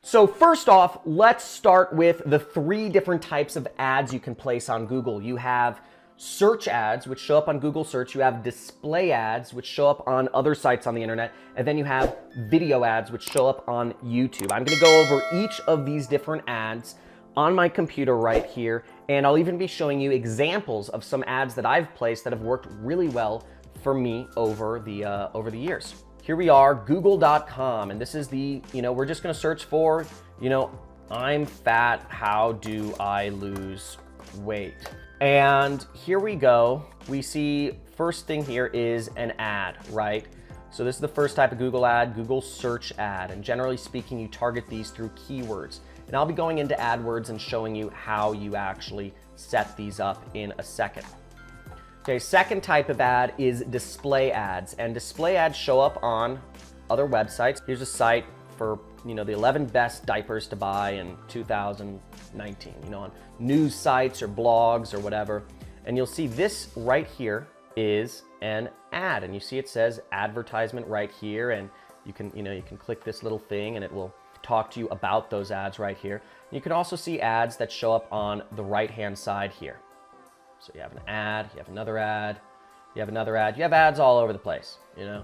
So first off, let's start with the 3 different types of ads you can place on Google. You have search ads, which show up on Google search. You have display ads, which show up on other sites on the internet. And then you have video ads, which show up on YouTube. I'm gonna go over each of these different ads on my computer right here. And I'll even be showing you examples of some ads that I've placed that have worked really well for me over the years. Here we are, google.com, and this is the, we're just gonna search for, I'm fat, how do I lose weight? And here we go. We see first thing here is an ad, right? So this is the first type of Google ad, Google search ad. And generally speaking, you target these through keywords. And I'll be going into AdWords and showing you how you actually set these up in a second. Okay, second type of ad is display ads. And display ads show up on other websites. Here's a site for the 11 best diapers to buy in 2019, on news sites or blogs or whatever. And you'll see this right here is an ad, and you see it says advertisement right here, and you can click this little thing and it will talk to you about those ads right here. You can also see ads that show up on the right hand side here. So you have an ad, you have another ad, you have another ad, you have ads all over the place, they're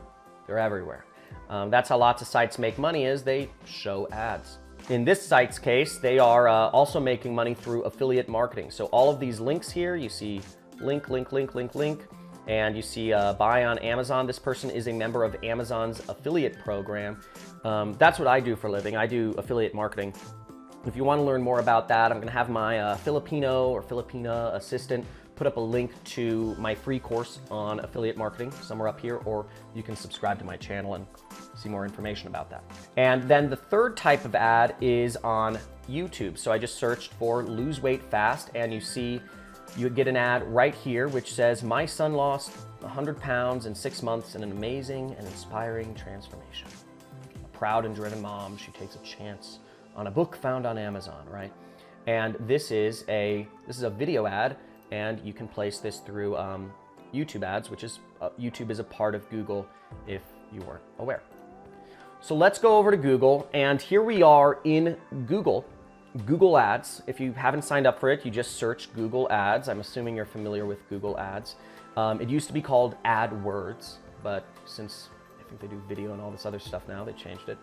everywhere. That's how lots of sites make money, is they show ads. In this site's case, they are also making money through affiliate marketing. So all of these links here, you see link, link, link, link, link, and you see buy on Amazon. This person is a member of Amazon's affiliate program. That's what I do for a living. I do affiliate marketing. If you want to learn more about that, I'm going to have my Filipino or Filipina assistant put up a link to my free course on affiliate marketing somewhere up here, or you can subscribe to my channel and see more information about that. And then the third type of ad is on YouTube. So I just searched for lose weight fast, and you get an ad right here which says, my son lost 100 pounds in 6 months in an amazing and inspiring transformation. A proud and driven mom, she takes a chance on a book found on Amazon, right? And this is a video ad, and you can place this through YouTube ads, which is YouTube is a part of Google if you weren't aware. So let's go over to Google, and here we are in Google Ads. If you haven't signed up for it, you just search Google Ads. I'm assuming you're familiar with Google Ads. It used to be called AdWords, but since I think they do video and all this other stuff now, they changed it.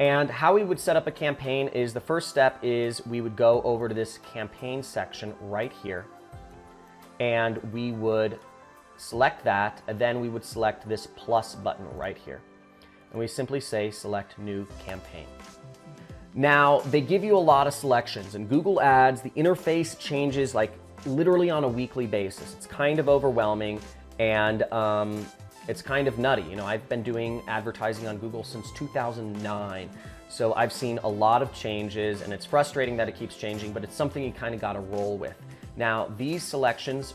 And how we would set up a campaign is, the first step is we would go over to this campaign section right here, and we would select that, and then we would select this plus button right here. And we simply say select new campaign. Now, they give you a lot of selections. In Google Ads, the interface changes like literally on a weekly basis. It's kind of overwhelming, and it's kind of nutty. I've been doing advertising on Google since 2009, so I've seen a lot of changes, and it's frustrating that it keeps changing, but it's something you kind of got to roll with. Now, these selections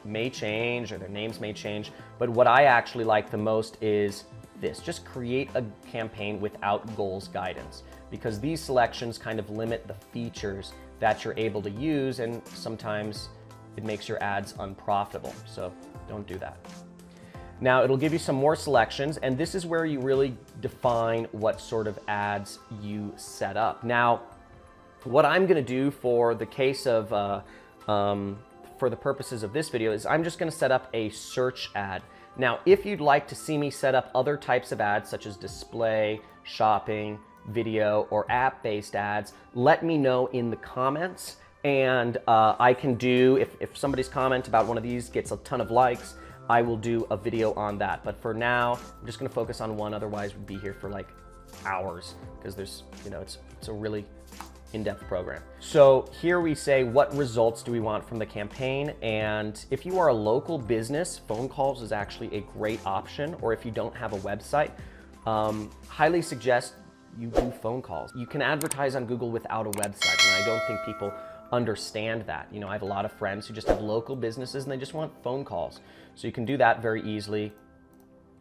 may change, or their names may change, but what I actually like the most is this. Just create a campaign without goals guidance, because these selections kind of limit the features that you're able to use, and sometimes it makes your ads unprofitable, so don't do that. Now, it'll give you some more selections, and this is where you really define what sort of ads you set up. Now, what I'm gonna do for the case of, for the purposes of this video, is I'm just gonna set up a search ad. Now, if you'd like to see me set up other types of ads, such as display, shopping, video, or app-based ads, let me know in the comments, and I can do, if somebody's comment about one of these gets a ton of likes, I will do a video on that. But for now, I'm just gonna focus on one, otherwise we'd be here for like hours, because there's, it's a really in-depth program. So here we say, what results do we want from the campaign? And if you are a local business, phone calls is actually a great option. Or if you don't have a website, highly suggest you do phone calls. You can advertise on Google without a website, and I don't think people understand that. I have a lot of friends who just have local businesses and they just want phone calls. So you can do that very easily.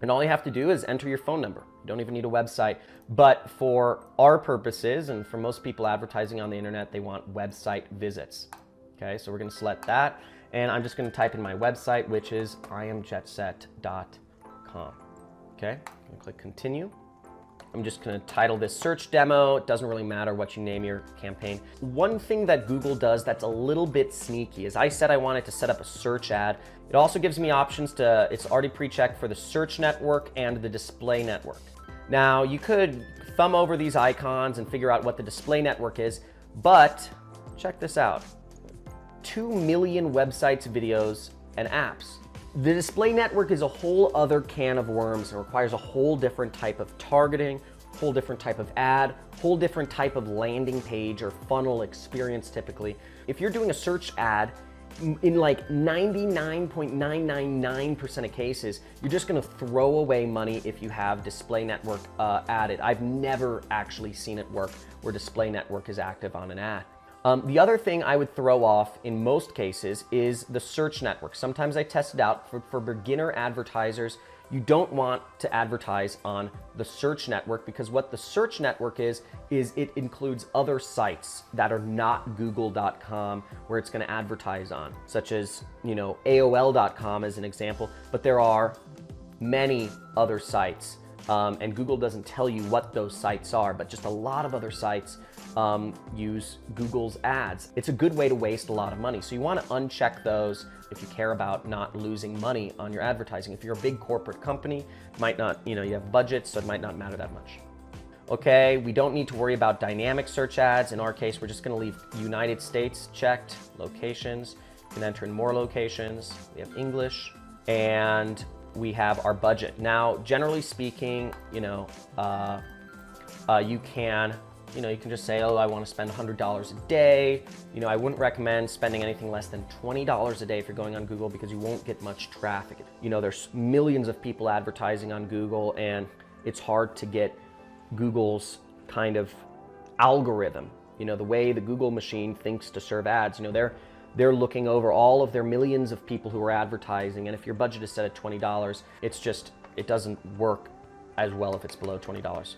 And all you have to do is enter your phone number. You don't even need a website. But for our purposes, and for most people advertising on the internet, they want website visits. Okay, so we're gonna select that. And I'm just gonna type in my website, which is iamjetset.com. Okay, I'm gonna click continue. I'm just gonna title this search demo. It doesn't really matter what you name your campaign. One thing that Google does that's a little bit sneaky is I said I wanted to set up a search ad. It also gives me options to, it's already pre-checked for the search network and the display network. Now you could thumb over these icons and figure out what the display network is, but check this out. 2 million websites, videos, and apps. The display network is a whole other can of worms. It requires a whole different type of targeting, whole different type of ad, whole different type of landing page or funnel experience typically. If you're doing a search ad, in like 99.999% of cases, you're just gonna throw away money if you have display network added. I've never actually seen it work where display network is active on an ad. The other thing I would throw off in most cases is the search network. Sometimes I test it out for beginner advertisers. You don't want to advertise on the search network because what the search network is it includes other sites that are not google.com where it's going to advertise on, such as, you know, AOL.com as an example, but there are many other sites. And Google doesn't tell you what those sites are, but just a lot of other sites use Google's ads. It's a good way to waste a lot of money. So you want to uncheck those if you care about not losing money on your advertising. If you're a big corporate company, might not, you know, you have budgets, so it might not matter that much. Okay, we don't need to worry about dynamic search ads. In our case, we're just going to leave United States checked, locations. You can enter in more locations. We have English, and we have our budget. Now, generally speaking, you know, you can just say, oh, I want to spend $100 a day. You know, I wouldn't recommend spending anything less than $20 a day if you're going on Google because you won't get much traffic. You know, there's millions of people advertising on Google, and it's hard to get Google's kind of algorithm. You know, the way the Google machine thinks to serve ads. You know, they're looking over all of their millions of people who are advertising, and if your budget is set at $20, it doesn't work as well if it's below $20.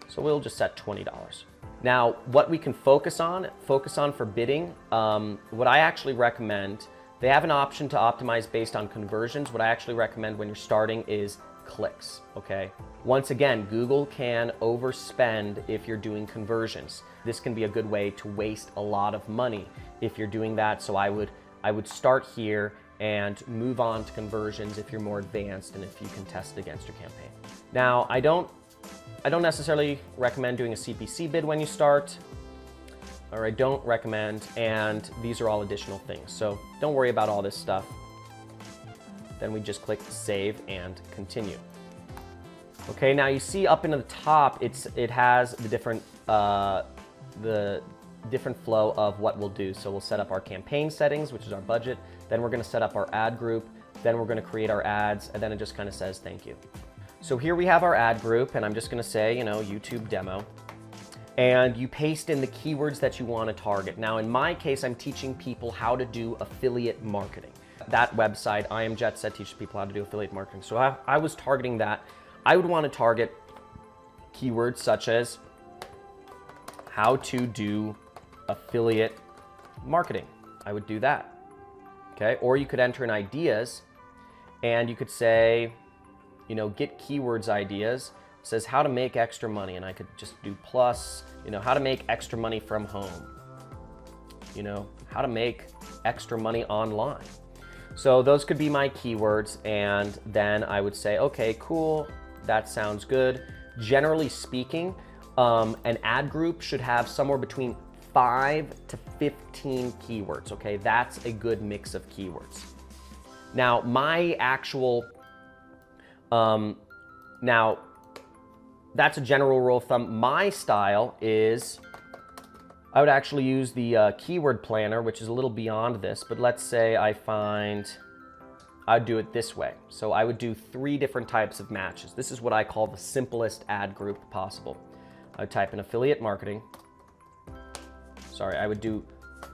So we'll just set $20. Now, what we can focus on for bidding, what I actually recommend, they have an option to optimize based on conversions. What I actually recommend when you're starting is clicks, okay? Once again, Google can overspend if you're doing conversions. This can be a good way to waste a lot of money if you're doing that. So I would start here and move on to conversions if you're more advanced and if you can test it against your campaign. Now, I don't necessarily recommend doing a CPC bid when you start, or I don't recommend, and these are all additional things. So don't worry about all this stuff. Then we just click save and continue. Okay, now you see up into the top, it has the different flow of what we'll do. So we'll set up our campaign settings, which is our budget. Then we're gonna set up our ad group. Then we're gonna create our ads, and then it just kind of says thank you. So here we have our ad group, and I'm just gonna say, you know, YouTube demo. And you paste in the keywords that you wanna target. Now in my case, I'm teaching people how to do affiliate marketing. That website, I Am Jet Set, teaches people how to do affiliate marketing. So I was targeting that. I would want to target keywords such as how to do affiliate marketing. I would do that, okay? Or you could enter in ideas, and you could say, you know, get keywords ideas. It says how to make extra money, and I could just do plus, you know, how to make extra money from home. You know, how to make extra money online. So those could be my keywords, and then I would say, okay, cool, that sounds good. Generally speaking, an ad group should have somewhere between 5 to 15 keywords, okay? That's a good mix of keywords. Now, my actual, now, that's a general rule of thumb. My style is, I would actually use the keyword planner, which is a little beyond this, but let's say I'd do it this way. So I would do 3 different types of matches. This is what I call the simplest ad group possible. I would type in affiliate marketing. Sorry, I would do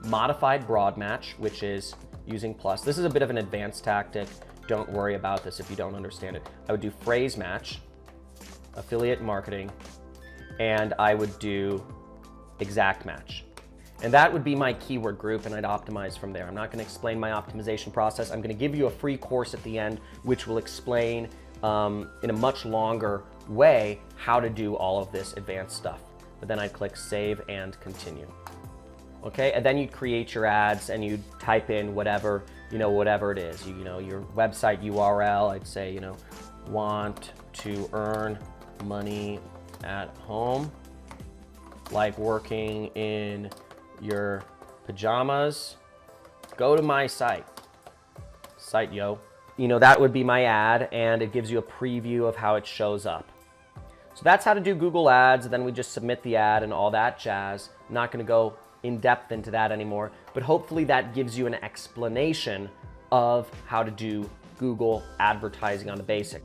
modified broad match, which is using plus. This is a bit of an advanced tactic. Don't worry about this if you don't understand it. I would do phrase match, affiliate marketing, and I would do exact match. And that would be my keyword group, and I'd optimize from there. I'm not gonna explain my optimization process. I'm gonna give you a free course at the end, which will explain in a much longer way how to do all of this advanced stuff. But then I'd click save and continue. Okay, and then you'd create your ads and you'd type in whatever, whatever it is. Your website URL, I'd say, want to earn money at home, like working in your pajamas. Go to my site. Yo. That would be my ad, and it gives you a preview of how it shows up. So that's how to do Google Ads. Then we just submit the ad and all that jazz. I'm not going to go in depth into that anymore, but hopefully that gives you an explanation of how to do Google advertising on the basic.